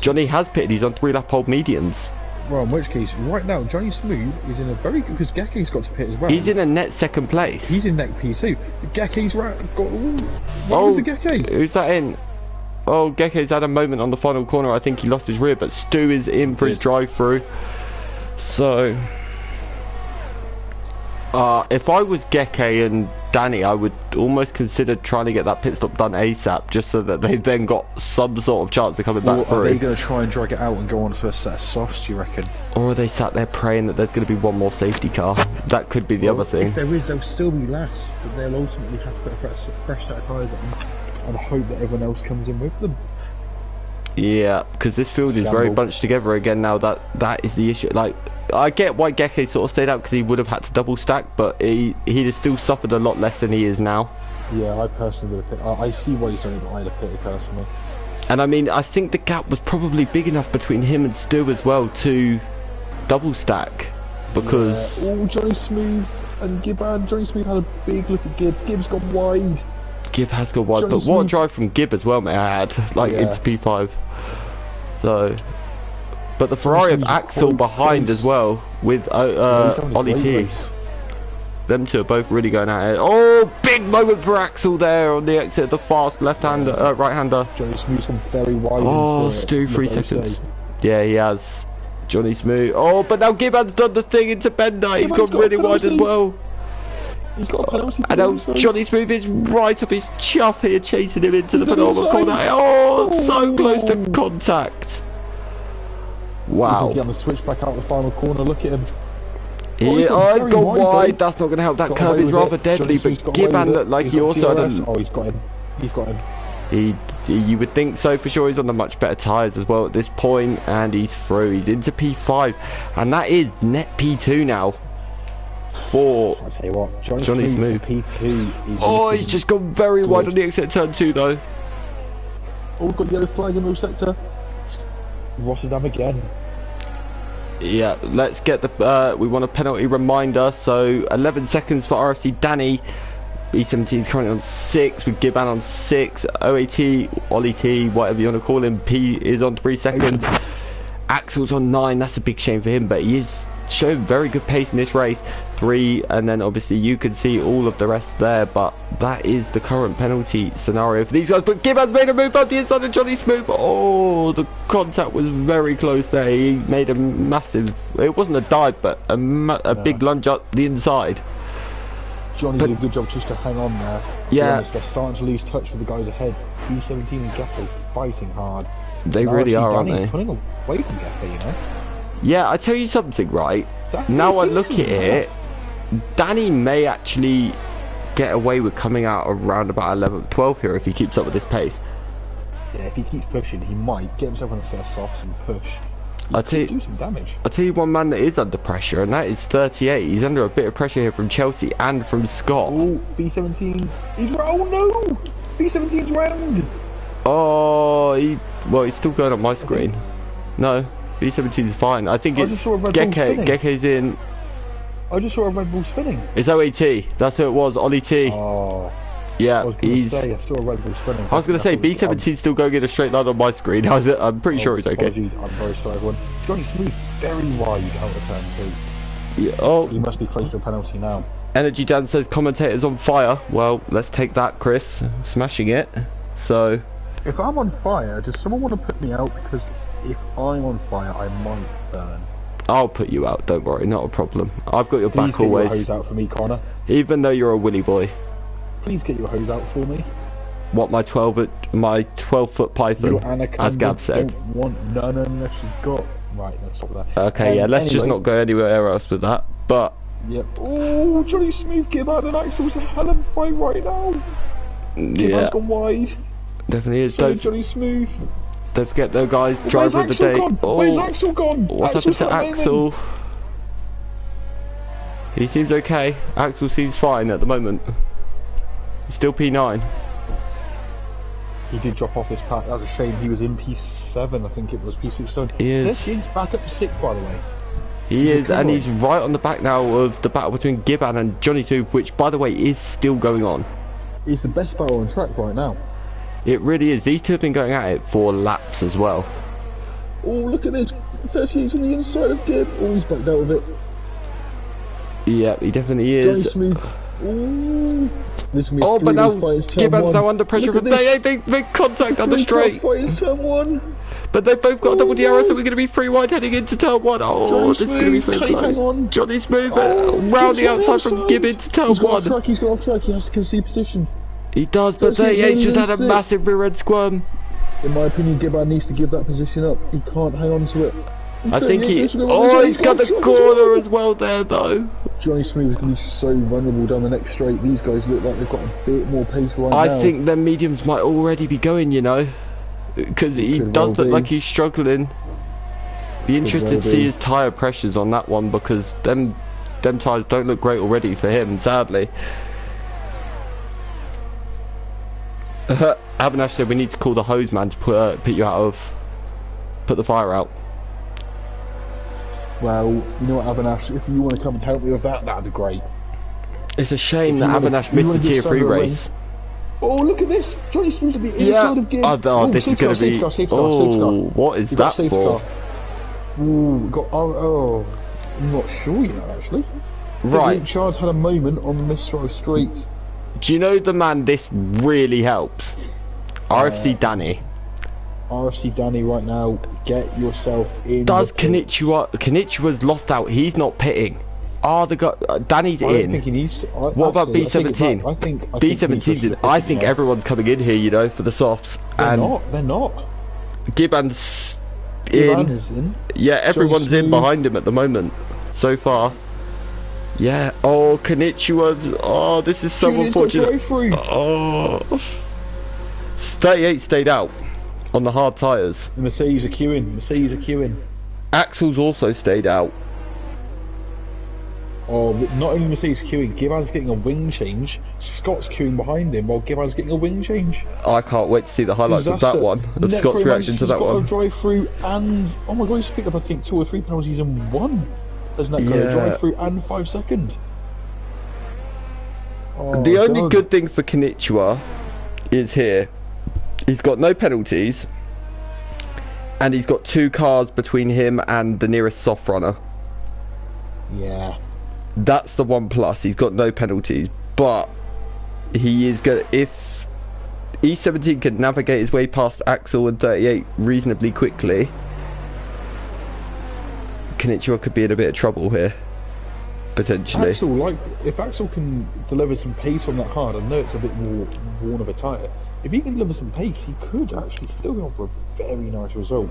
S1: Johnny has pitted, he's on 3-lap old mediums.
S2: Well, in which case, right now, Johnny Smooth is in a very good... Because Geke's got to pit as well.
S1: He's in a net second place.
S2: He's in net P2. Geke's got... What happened to Geke?
S1: Who's that in? Oh, Geke's had a moment on the final corner. I think he lost his rear, but Stu is in for his drive-through. So... if I was Geke and Danny, I would almost consider trying to get that pit stop done ASAP, just so that they've then got some sort of chance of coming back through.
S2: Or are they going to try and drag it out and go on for a set of softs, do you reckon?
S1: Or are they sat there praying that there's going to be one more safety car? That could be the other thing.
S2: If there is, they'll still be last, but they'll ultimately have to put a fresh set of tyres on and hope that everyone else comes in with them.
S1: Yeah, because this field is very bunched together again now. That is the issue. Like, I get why Geke sort of stayed out because he would have had to double stack, but he'd have still suffered a lot less than he is now.
S2: Yeah, I personally would have picked. I see why he's done it, but I'd have picked it personally.
S1: And I mean, I think the gap was probably big enough between him and Stu as well to double stack, because...
S2: Yeah. Oh, Johnny Smooth and Gibbon. Johnny Smooth had a big look at Gibb. Gibb's gone wide.
S1: Gibb has got wide, but what a drive from Gibb as well, may I add, like into P5. So, but the Ferrari of Axel behind as well with Ollie T. Them two are both really going at it. Oh, big moment for Axel there on the exit of the fast left-hander, right-hander.
S2: Johnny Smooth's gone very wide.
S1: Oh, Stu, 3 seconds. Yeah, he has. Johnny Smooth. Oh, but now Gibbon's done the thing into Bender. He's gone really wide as well.
S2: He's got a penalty.
S1: And now Johnny Smooth is right up his chuff here, chasing him into the penultimate corner. Oh, so close to contact. Wow.
S2: He's on the switch back out the final corner. Look at him.
S1: He's gone wide. That's not going to help. That curve is rather deadly. But Gibbon looked like he also had a...
S2: Oh, he's got him. He's got him.
S1: You would think so for sure. He's on the much better tyres as well at this point, and he's through. He's into P5, and that is net P2 now. For
S2: I'll tell you what,
S1: Johnny Smooth.
S2: P2.
S1: Oh, he's just gone very wide on the exit turn 2 though.
S2: Oh, we've got the yellow flag in the middle sector. Rotterdam again.
S1: Yeah, let's get the. We want a penalty reminder. So 11 seconds for RFC Danny. B17 is currently on 6 with Giban on 6. OAT, Ollie T, whatever you want to call him. P is on 3 seconds. Axel's on 9. That's a big shame for him, but he is showing very good pace in this race. 3, and then obviously you can see all of the rest there, but that is the current penalty scenario for these guys. But Giban's made a move up the inside of Johnny Smooth. Oh, the contact was very close there. He made a massive, it wasn't a dive, but a big lunge up the inside.
S2: Johnny did a good job just to hang on there.
S1: Yeah.
S2: Honest, they're starting to lose touch with the guys ahead. B17 and Gaffer fighting hard.
S1: They really are, aren't they?
S2: Putting away from Gaffer, you know?
S1: Yeah, I tell you something, right? Now I look at it, Danny may actually get away with coming out around about 11th, 12th here if he keeps up with this pace.
S2: Yeah, if he keeps pushing, he might get himself on a set of softs and push.
S1: I'll tell
S2: do some damage.
S1: I'll tell you one man that is under pressure, and that is 38. He's under a bit of pressure here from Chelsea and from Scott.
S2: Oh, B17. Oh no! B17's round!
S1: Oh, he's still going on my screen. No, B17's fine. I think it's Gekke's in.
S2: I just saw a Red Bull spinning.
S1: It's OAT. That's who it was, Ollie T.
S2: Oh.
S1: Yeah,
S2: I saw a Red Bull spinning.
S1: I was going to say, B17's still going in a straight line on my screen. I'm pretty sure he's okay.
S2: Apologies, I'm very sorry everyone. Johnny Smooth, very wide out of turn 2.
S1: Yeah, oh.
S2: He must be close to a penalty now.
S1: Energy Dan says commentator's on fire. Well, let's take that, Chris. Smashing it. So...
S2: If I'm on fire, does someone want to put me out? Because if I'm on fire, I might burn.
S1: I'll put you out, don't worry, not a problem. I've got your back always.
S2: Please get your hose out for me, Connor.
S1: Even though you're a willy boy.
S2: Please get your hose out for me.
S1: What, my 12-foot python, as Gab said.
S2: Don't want none unless you've got... Right, let's stop that.
S1: Okay, yeah, let's just not go anywhere else with that, but...
S2: Yep. Oh, Johnny Smooth, Gibbard and Axel's a hell of a fight right now. Gibbard's gone wide.
S1: Definitely is.
S2: So Johnny Smooth.
S1: Don't forget though, guys, driver of the day.
S2: Oh, where's Axel gone?
S1: What's happened to Axel? He seems okay. Axel seems fine at the moment. He's still P9.
S2: He did drop off his pack. That was a shame. He was in P7, I think it was P6.
S1: He is.
S2: He's back up to 6, by the way.
S1: He is, and he's right on the back now of the battle between Giban and Johnny 2, which, by the way, is still going on.
S2: He's the best battle on track right now.
S1: It really is. These two have been going at it for laps as well.
S2: Oh, look at this. 38's on the inside of Gib. Oh, he's backed out of it.
S1: Yeah, he definitely is.
S2: Johnny Smooth. Ooh. This
S1: but now Giban's now under pressure from they make contact on the straight.
S2: Turn 1.
S1: But they've both got a double DRS, so we're going to be free wide heading into turn 1. Oh, this is going to be so close. Johnny Smooth round the outside from Gib into turn 1.
S2: He's got off track, he has to concede position.
S1: He does, but 38's just had a massive rear end squirm.
S2: In my opinion, Gibbard needs to give that position up. He can't hang on to it.
S1: I think he's got the corner as well there, though.
S2: Johnny Smooth is going to be so vulnerable down the next straight. These guys look like they've got a bit more pace right now.
S1: I think their mediums might already be going, you know. Because he does look like he's struggling. Be interested to see his tyre pressures on that one, because them tyres don't look great already for him, sadly. Abinash said we need to call the hose man to put you out of... put the fire out.
S2: Well, you know what, Abinash, if you want to come and help me with that, that'd be great.
S1: It's a shame that Abinash missed the tier 3 race.
S2: Oh, look at this! Johnny Smooth's at the inside of Gib.
S1: Oh, this is going to be... what is that for?
S2: Ooh, I'm not sure, you know, actually.
S1: Right.
S2: Charles had a moment on the Mistro Street.
S1: Do you know the man this really helps? RFC Danny.
S2: RFC Danny right now, get yourself in.
S1: Does Konnichiwa's lost out, he's not pitting. Danny's in.
S2: I don't think he needs to.
S1: What about B17?
S2: I think
S1: B17's in. I think everyone's coming in here, you know, for the softs.
S2: They're not.
S1: Giban's in. Yeah, everyone's in behind him at the moment, so far. Yeah, oh, Konnichiwa's, oh, this is so unfortunate. Oh, 38 stayed out on the hard tyres.
S2: The Mercedes are queuing,
S1: Axel's also stayed out.
S2: Oh, not only Mercedes queuing, Gibbon's getting a wing change. Scott's queuing behind him while Gibbon's getting a wing change.
S1: I can't wait to see the highlights of that one. Of Scott's reaction to that one.
S2: He's got a drive through and oh my god, he's picked up I think 2 or 3 penalties in one. Doesn't that go? Drive through and 5 seconds. Oh,
S1: the only good thing for Konnichiwa is here. He's got no penalties, and he's got 2 cars between him and the nearest soft runner.
S2: Yeah.
S1: That's the one plus. He's got no penalties, but he is good. If E17 can navigate his way past Axel and 38 reasonably quickly, Konnichiwa could be in a bit of trouble here, potentially.
S2: If Axel can deliver some pace on that hard, I know it's a bit more worn of a tyre. If he can deliver some pace, he could actually still go on for a very nice result.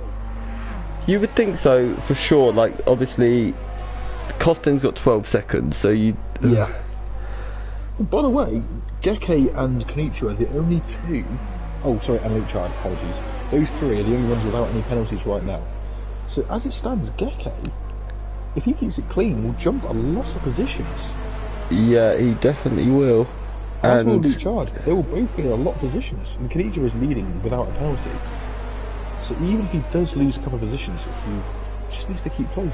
S1: You would think so, for sure. Like, obviously, Costin's got 12 seconds, so you...
S2: Yeah. By the way, Geke and Konnichiwa are the only 2... Oh, sorry, and Luchard, apologies. Those 3 are the only ones without any penalties right now. So, as it stands, Geke, if he keeps it clean, will jump a lot of positions.
S1: Yeah, he definitely will.
S2: As will Luchard. They will both be in a lot of positions, and Konnichiwa is leading without a penalty. So even if he does lose a couple of positions, he just needs to keep close.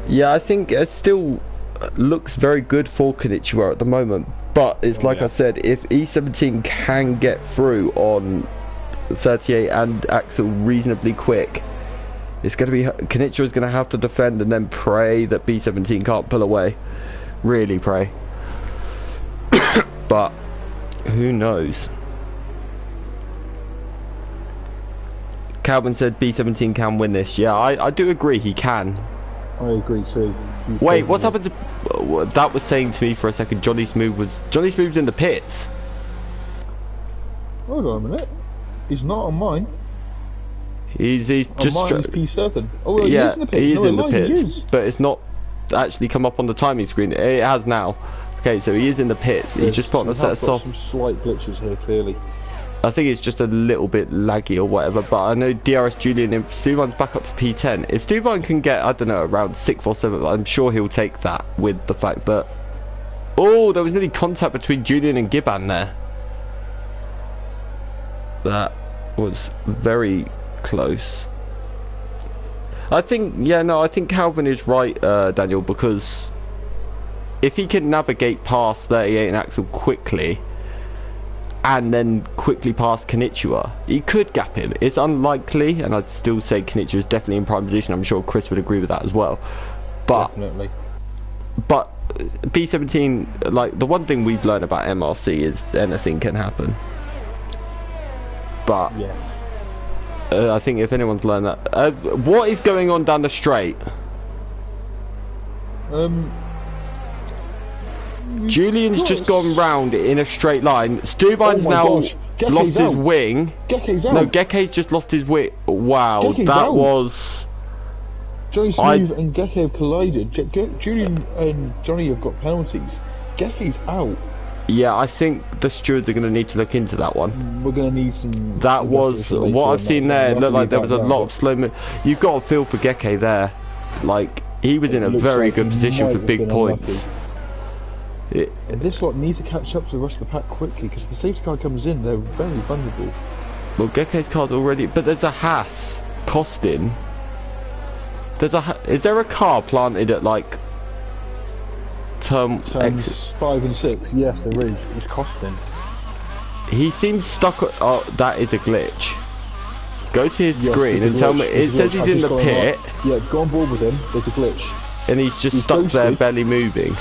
S1: Yeah, I think it still looks very good for Konnichiwa at the moment, but it's I said, if E17 can get through on 38 and Axel reasonably quick, it's going to be Konnichiwa's going to have to defend and then pray that B17 can't pull away. Really pray. But who knows? Calvin said B17 can win this. Yeah, I do agree he can.
S2: I agree too.
S1: Wait, what's happened to... That was saying to me for a second Johnny Smooth's in the pits.
S2: Hold on a minute. He's not on mine.
S1: He's just...
S2: On mine, he's P7. Oh, well,
S1: yeah,
S2: he is in the pits.
S1: He is in the pits. But it's not actually come up on the timing screen. It has now. Okay, so he is in the pits. He's just put on a set of soft...
S2: some slight glitches here, clearly.
S1: I think it's just a little bit laggy or whatever, but I know DRS Julian and Stuvan's back up to P10. If Stuvan can get, I don't know, around 6th or 7th, I'm sure he'll take that with the fact that... Oh, there was nearly contact between Julian and Gibbon there. That was very close. I think, yeah, no, I think Calvin is right, Daniel, because if he can navigate past 38 and Axel quickly, and then quickly past Konnichiwa, he could gap him. It's unlikely, and I'd still say Konnichiwa is definitely in prime position. I'm sure Chris would agree with that as well. But,
S2: definitely.
S1: But B17, like, the one thing we've learned about MRC is anything can happen. But
S2: yes.
S1: I think if anyone's learned that, what is going on down the straight? Julian's just gone round in a straight line. Stuvan's now lost his wing.
S2: Geke's out.
S1: No, Geke's just lost his wing. Wow,
S2: Geke's
S1: that
S2: out.
S1: was...
S2: Johnny Smooth and Geke have collided. Julian and Johnny have got penalties. Geke's out.
S1: Yeah, I think the stewards are going to need to look into that one.
S2: We're going to need some...
S1: That was... What I've seen there, it looked like there was a lot of slow... You've got to feel for Geke there. Like, he was in a very good position for big points.
S2: This lot need to catch up to the rest of the pack quickly, because if the safety car comes in, they're very vulnerable.
S1: Well, Geke's car's already... But there's a Haas Costin. There's a... Is there a car planted at, like... Turns
S2: 5 and 6, yes there is. It's Costin.
S1: He seems stuck... Oh, that is a glitch. Go to his screen and tell me... It says he's in the pit.
S2: Yeah, go on board with him, there's a glitch.
S1: And he's just stuck there, barely moving.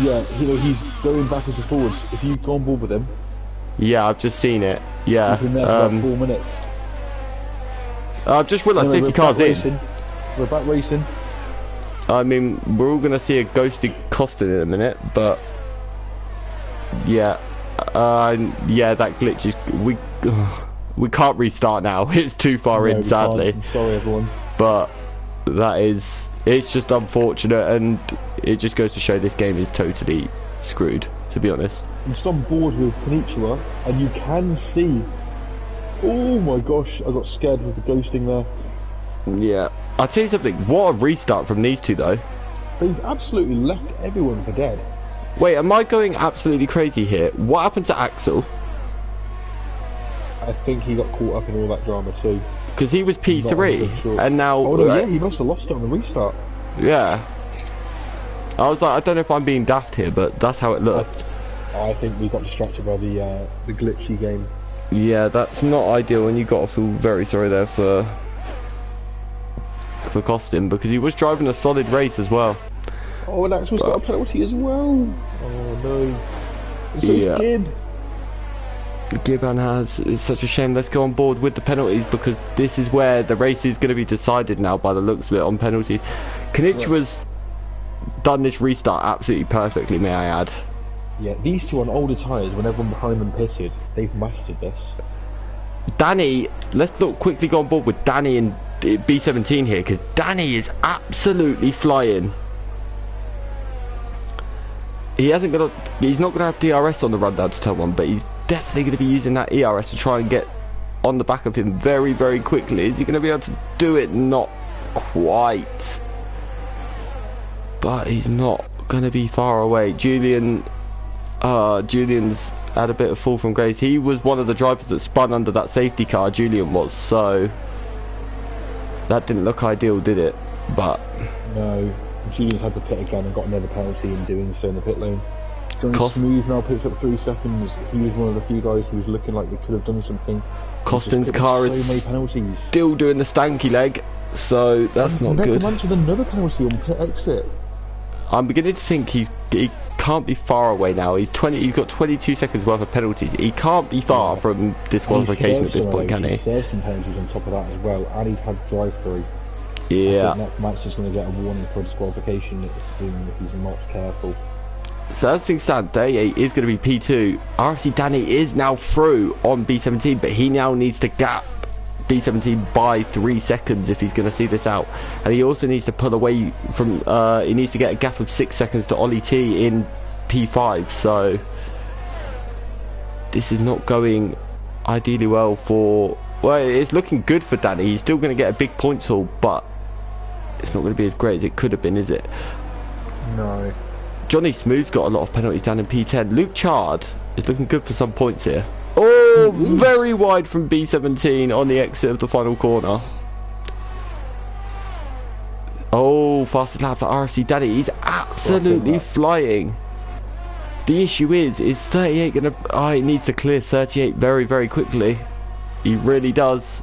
S2: Yeah, he's going backwards and forwards. If you go on board with him...
S1: Yeah, I've just seen it. Yeah.
S2: He's been there for about 4 minutes.
S1: I've just realised safety car's in.
S2: We're back racing.
S1: I mean, we're all going to see a ghosted Costin in a minute, but... Yeah. Yeah, that glitch is... We can't restart now. It's too far in, sadly.
S2: I'm sorry, everyone.
S1: But that is... It's just unfortunate, and it just goes to show this game is totally screwed, to be honest.
S2: I'm just on board with Konnichiwa, and you can see... Oh my gosh, I got scared with the ghosting there.
S1: Yeah. I'll tell you something, what a restart from these two, though.
S2: They've absolutely left everyone for dead.
S1: Wait, am I going absolutely crazy here? What happened to Axel?
S2: I think he got caught up in all that drama too.
S1: Because he was P3,
S2: Sure.
S1: and now...
S2: Oh no, yeah, he must have lost it on the restart.
S1: Yeah. I was like, I don't know if I'm being daft here, but that's how it looked.
S2: I think we got distracted by the glitchy game.
S1: Yeah, that's not ideal, and you got to feel very sorry there for Costin, because he was driving a solid race as well.
S2: Oh, and Axel's got a penalty as well. Oh no. And so
S1: Yeah.
S2: Gib.
S1: Givan has. It's such a shame. Let's go on board with the penalties, because this is where the race is going to be decided now by the looks of it on penalties. Kanichiwa's done this restart absolutely perfectly, may I add.
S2: Yeah, these two on older tyres, when everyone behind them pitted, they've mastered this.
S1: Danny, let's quickly go on board with Danny and B17 here, because Danny is absolutely flying. He's not going to have DRS on the rundown to turn 1, but he's definitely going to be using that ERS to try and get on the back of him very, very quickly. Is he going to be able to do it? Not quite. But he's not going to be far away. Julian's had a bit of fall from grace. He was one of the drivers that spun under that safety car, Julian was, so that didn't look ideal, did it? But
S2: no, Julian's had to pit again and got another penalty in doing so in the pit lane. Johnny Smooth now picks up 3 seconds. He was one of the few guys who was looking like they could have done something.
S1: Costin's car is still doing the stanky leg, so that's not good.
S2: With another penalty on pit exit.
S1: I'm beginning to think he can't be far away now. He's got 22 seconds worth of penalties. He can't be far from disqualification at this point, can he?
S2: He's served some penalties on top of that as well, and he's had drive-through.
S1: Yeah.
S2: I think that Max is going to get a warning for disqualification soon if he's not careful.
S1: So as things stand, Day 8 is going to be P2. RFC Danny is now through on B17, but he now needs to gap B17 by 3 seconds if he's going to see this out. And he also needs to pull away from, he needs to get a gap of 6 seconds to Ollie T in P5. So this is not going ideally well for, well, it's looking good for Danny. He's still going to get a big points haul, but it's not going to be as great as it could have been, is it?
S2: No.
S1: Johnny Smooth's got a lot of penalties down in P10. Luke Chard is looking good for some points here. Oh, very wide from B17 on the exit of the final corner. Oh, fastest lap for RFC Danny. He's absolutely flying. The issue is 38 gonna... Oh, he needs to clear 38 very, very quickly. He really does.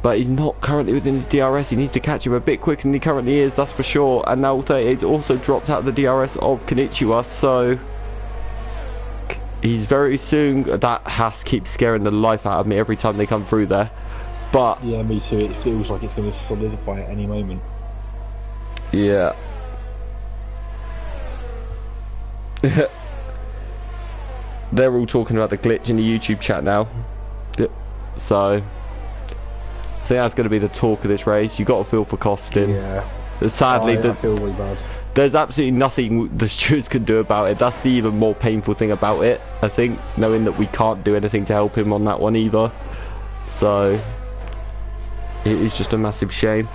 S1: But he's not currently within his DRS. He needs to catch him a bit quicker than he currently is, that's for sure. And now 38 also dropped out of the DRS of Kanichiwa, so he's very soon. That Haas keeps scaring the life out of me every time they come through there. But
S2: yeah, me too. It feels like it's going to solidify at any moment.
S1: Yeah. They're all talking about the glitch in the YouTube chat now. So I think that's going to be the talk of this race. You got to feel for Costin.
S2: Yeah.
S1: Sadly,
S2: I feel really bad.
S1: There's absolutely nothing the stewards can do about it. That's the even more painful thing about it, I think, knowing that we can't do anything to help him on that one either. So it is just a massive shame.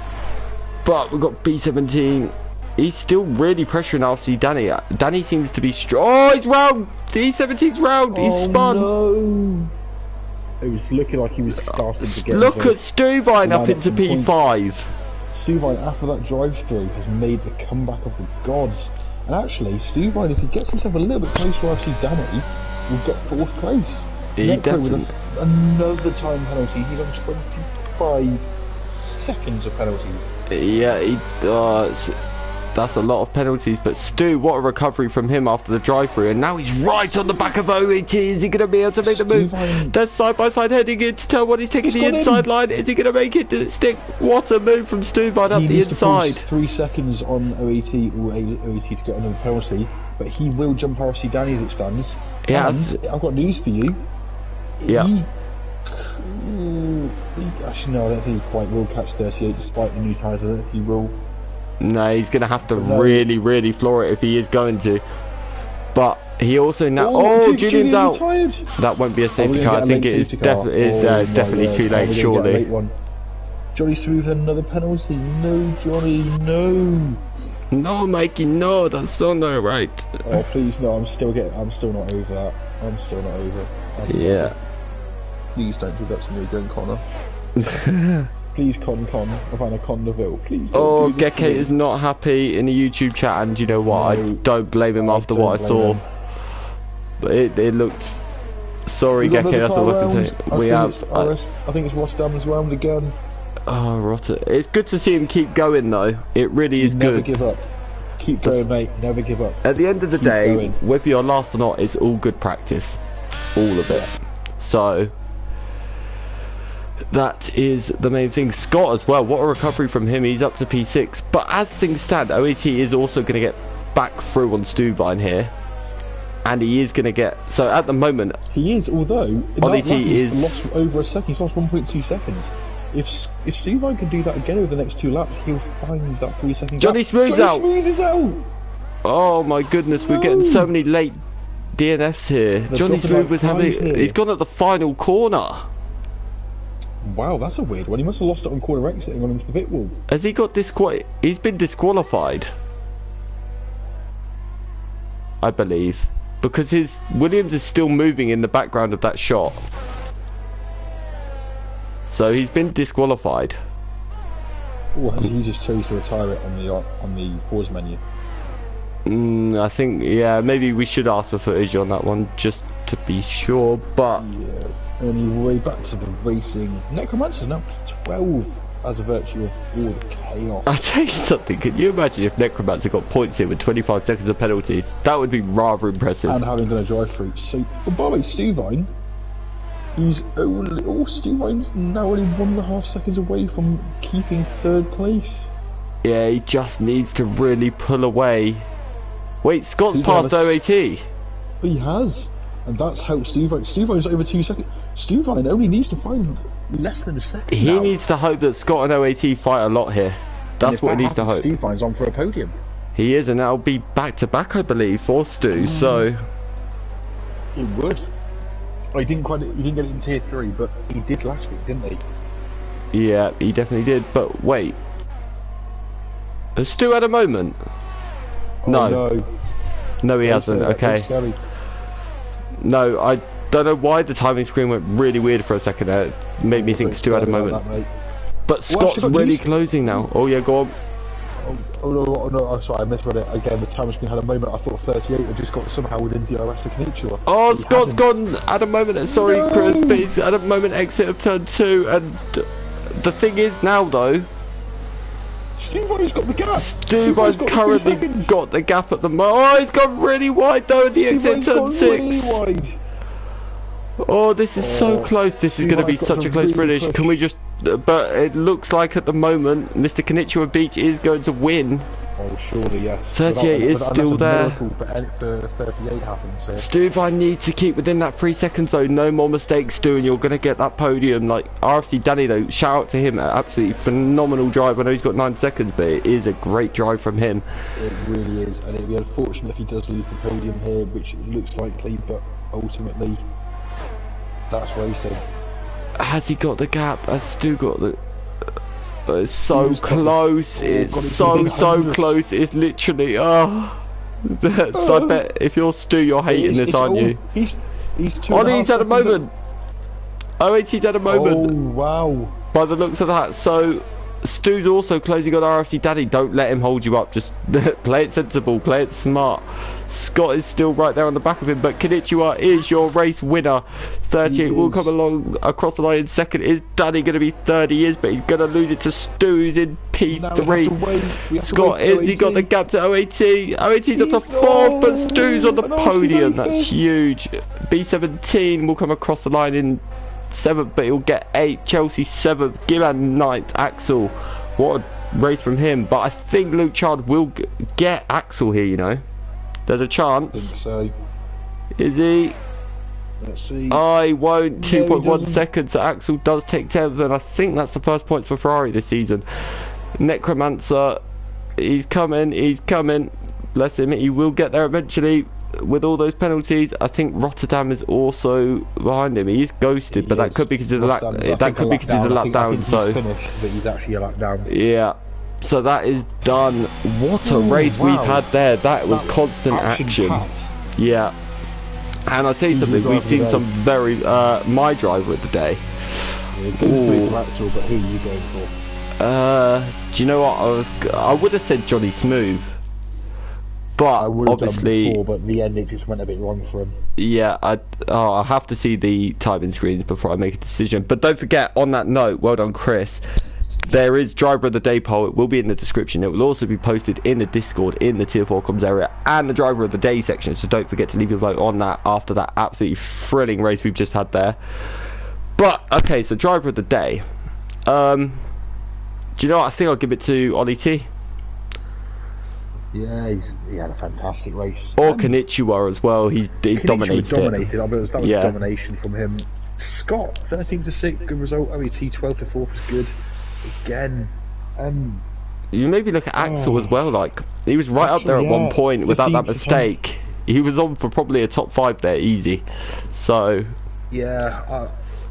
S1: But we've got B17. He's still really pressuring RC Danny. Danny seems to be strong. Oh, he's round. B17's round. He's spun.
S2: No. It was looking like he was starting to get.
S1: Look at Stuvine up into P5.
S2: Stuvine, after that drive-through, has made the comeback of the gods. And actually, Stuvine, if he gets himself a little bit closer to RC Danny, will get 4th place.
S1: He definitely.
S2: With another time penalty. He's on 25 seconds of penalties.
S1: Yeah, that's a lot of penalties, but Stu, what a recovery from him after the drive-through, and now he's right on the back of OET. Is he going to be able to make the move? They're side-by-side heading into turn 1. He's taking the inside line. Is he going to make it? Does it stick? What a move from Stuvine up the inside.
S2: 3 seconds on OET, or OET to get another penalty, but he will jump RC Danny as it stands.
S1: Yeah.
S2: And I've got news for you.
S1: Yeah.
S2: Actually, no, I don't think he quite will catch 38 despite the new tyres. I don't think he will.
S1: No, he's going to have to really, really floor it if he is going to. But he also now... Oh, Julian's out. That won't be a safety car. I think it is definitely too late, surely.
S2: Johnny Smooth had another penalty. No, Johnny, no.
S1: No, Mikey, no, that's so not right.
S2: Oh, please, no, I'm still not over that. I'm still not over.
S1: Yeah.
S2: Please don't do that to me, don't Connor. Please, Con, Havana Condaville, please.
S1: Oh, Geke is not happy in the YouTube chat, and you know what?
S2: No,
S1: I don't blame him after what I saw. But it looked. Sorry, Geke, that's all I can say.
S2: I think it's Ross Dam's round again.
S1: Oh, Rotter. It's good to see him keep going, though. It really is good.
S2: Never give up. Keep going, mate. Never give up.
S1: At the end of the day, whether you're last or not, it's all good practice. All of it. So, that is the main thing. Scott as well. What a recovery from him. He's up to P6. But as things stand, OAT is also going to get back through on Stuvine here. And he is going to get... So, at the moment...
S2: He is, although...
S1: OAT is...
S2: lost over a second. He's lost 1.2 seconds. If Stuvine can do that again over the next 2 laps, he'll find that 3 second
S1: Johnny
S2: gap.
S1: Smooth's out!
S2: Smooth is out!
S1: Oh my goodness, we're getting so many late DNFs here. Johnny Smooth was having... He's gone at the final corner.
S2: Wow, that's a weird one. He must have lost it on corner exit and gone into the pit wall.
S1: Has he got He's been disqualified, I believe, because his Williams is still moving in the background of that shot. So he's been disqualified.
S2: Or he just chose to retire it on the pause menu?
S1: I think, yeah, maybe we should ask for footage on that one just to be sure. But
S2: yes. Anyway, back to the racing. Necromancer's now 12 as a virtue of all the chaos.
S1: I'll tell you something. Can you imagine if Necromancer got points here with 25 seconds of penalties? That would be rather impressive.
S2: And having done a drive through. So, by the way, Stuvine. Stuvine's now only 1.5 seconds away from keeping 3rd place.
S1: Yeah, he just needs to really pull away. Wait, Scott's passed OAT.
S2: He has, and that's helped Stuvine. Stuvine's over 2 seconds. Stuvine only needs to find less than a second.
S1: He needs to hope that Scott and OAT fight a lot here. That's what he needs to hope.
S2: Stuvine's on for a podium.
S1: He is, and that'll be back to back, I believe, for Stu. So
S2: it would. He didn't get it in tier 3, but he did last week, didn't he?
S1: Yeah, he definitely did. But wait, has Stu had a moment?
S2: Oh,
S1: no, he hasn't. Okay. No, I don't know why the timing screen went really weird for a second there. It made me think Stu had a moment. But Scott's really closing now. Oh yeah, go on.
S2: Oh no, I'm sorry, I misread it again. The timing screen had a moment. I thought 38 had just got somehow within DRS to Konnichiwa.
S1: Oh, Scott's gone at a moment. Sorry, Chris, but he's at a moment exit of turn 2. And the thing is now, though,
S2: Stuvine's got the gap.
S1: Stuvine's currently got the gap at the moment. Oh, he's gone really wide though at the exit turn 6.
S2: Really wide.
S1: Oh, this is so close. This is going to be such a close finish. Can we just... But it looks like at the moment Mr. Konnichiwa Beach is going to win.
S2: Oh, surely yes.
S1: 38 is still there.
S2: For 38 happens here.
S1: Stuvine needs to keep within that 3 seconds though. No more mistakes, Stu, and you're going to get that podium. Like RFC Danny though, shout out to him. Absolutely phenomenal drive. I know he's got 9 seconds, but it is a great drive from him.
S2: It really is, and it'd be unfortunate if he does lose the podium here, which looks likely, but ultimately that's racing.
S1: Has he got the gap? Has Stu got the... It's so close. It's so close. It's literally... Oh. So I bet if you're Stu, you're hating this, aren't you?
S2: He's
S1: Ollie's at a moment. OAT's at a moment.
S2: Oh, wow.
S1: By the looks of that. So Stu's also closing on RFC Daddy. Don't let him hold you up. Just play it sensible. Play it smart. Scott is still right there on the back of him, but Konnichiwa is your race winner. 38 will come along across the line in second. Is Danny going to be third? He is, but he's going to lose it to Stu, who's in P3. Scott, is he got the gap to OAT? OAT's up to 4th, but Stu's on the podium. That's huge. B17 will come across the line in 7th, but he'll get 8. Chelsea 7th. Giman 9th. Axel. What a race from him. But I think Luke Child will get Axel here, you know. There's a chance.
S2: I think so.
S1: Is he?
S2: Let's see.
S1: I won't. 2.1 seconds. So Axel does take 10th, and I think that's the first points for Ferrari this season. Necromancer, he's coming. He's coming. Bless him. He will get there eventually. with all those penalties, I think Rotterdam is also behind him. He is ghosted, but that could be considered a lap down. So
S2: finished, but he's actually a lap down.
S1: Yeah. So that is done. What a race we've had there. That was constant action. Yeah. And I'll tell you something, we've seen some very, my driver of the day.
S2: Yeah, good for Axel, but who are you going for?
S1: Do you know what, I would have said Johnny Smooth. But
S2: I would have
S1: obviously,
S2: done before, but the end it just went a bit wrong for him.
S1: Yeah, I have to see the timing screens before I make a decision. But don't forget, on that note, well done, Chris. There is driver of the day poll. It will be in the description. It will also be posted in the Discord in the tier 4 comms area and the driver of the day section. So don't forget to leave your vote on that after that absolutely thrilling race we've just had there. But okay, so driver of the day. Do you know what? I think I'll give it to Ollie T.
S2: Yeah, he had a fantastic race.
S1: Or Konnichiwa as well. He dominated it.
S2: That was domination from him. Scott, 13 to 6, good result. OET 12 to 4 was good. Again,
S1: you maybe look at Axel as well. Like he was right up there at one point without that mistake. He was on for probably a top 5 there, easy. So
S2: yeah,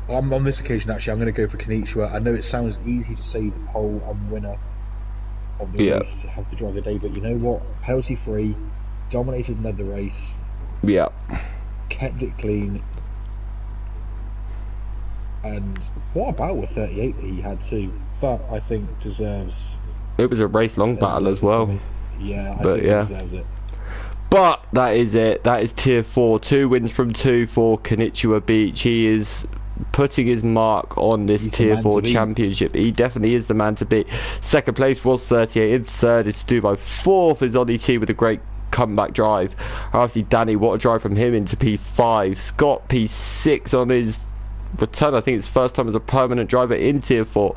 S2: on this occasion actually, I'm going to go for Konnichiwa. I know it sounds easy to say the pole and winner of the race to have the driver of the day, but you know what? Penalty free, dominated and led the race.
S1: Yeah,
S2: kept it clean. And what about with 38 that he had too? That I think deserves.
S1: It was a race-long battle as well.
S2: Yeah,
S1: but yeah,
S2: deserves it.
S1: But that is it. That is tier 4. 2 wins from 2 for Konnichiwa Beach. He is putting his mark on this tier 4 championship. He definitely is the man to beat. Second place was 38. In third is Stubo. Fourth is Ollie T with a great comeback drive. Obviously, Danny, what a drive from him into P5. Scott P6 on his return. I think it's first time as a permanent driver in tier 4.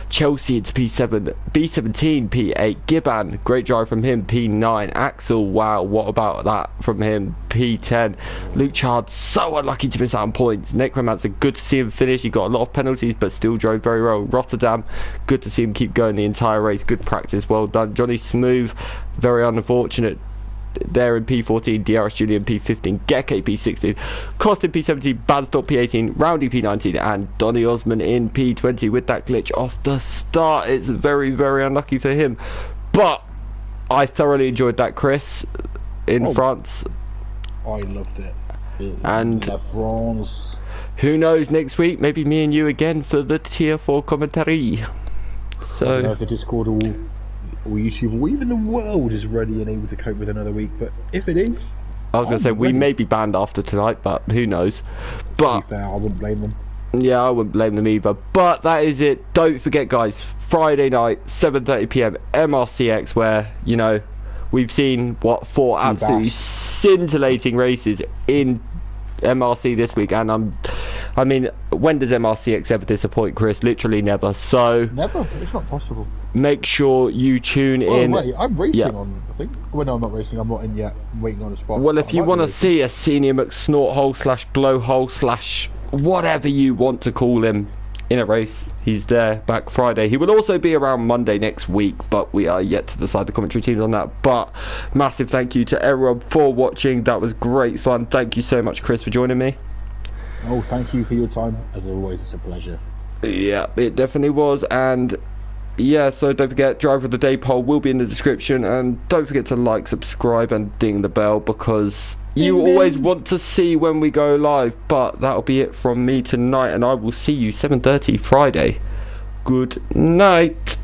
S1: Chelsea into P7, B17, P8. Gibbon, great drive from him, P9. Axel, wow, what about that from him, P10. Luke Chard, so unlucky to miss out on points. Necromancer, good to see him finish. He got a lot of penalties but still drove very well. Rotterdam, good to see him keep going the entire race. Good practice, well done. Johnny Smooth, very unfortunate there in P14, DRS Julian P15, Geke P16, Costin P17, Badstop P18, Roundy P19 and Donny Osman in P20 with that glitch off the start. It's very, very unlucky for him, but I thoroughly enjoyed that, Chris, in France.
S2: I loved it.
S1: And who knows, next week maybe me and you again for the tier 4 commentary. So I
S2: don't know if the Discord or YouTube or even the world is ready and able to cope with another week, but if it is,
S1: I was going to say we may be banned after tonight, but who knows. But
S2: to be fair, I wouldn't blame them.
S1: Yeah, I wouldn't blame them either. But that is it. Don't forget, guys, Friday night 7:30 PM MRCX, where, you know, we've seen what 4 absolutely scintillating races in MRC this week, and I mean, when does MRCX ever disappoint, Chris? Literally never. So
S2: never. It's not possible.
S1: Make sure you tune in.
S2: Wait, I'm racing on, I think. Well, no, I'm not racing. I'm not in yet. I'm waiting on a spot.
S1: Well, if you want to see a senior McSnorthole / blowhole / whatever you want to call him in a race, he's there back Friday. He will also be around Monday next week, but we are yet to decide the commentary teams on that. But massive thank you to everyone for watching. That was great fun. Thank you so much, Chris, for joining me.
S2: Oh, thank you for your time. As always, it's a pleasure.
S1: Yeah, it definitely was. And yeah, so don't forget, driver of the day poll will be in the description, and don't forget to like, subscribe and ding the bell, because you always want to see when we go live. But that'll be it from me tonight, and I will see you 7:30 Friday. Good night.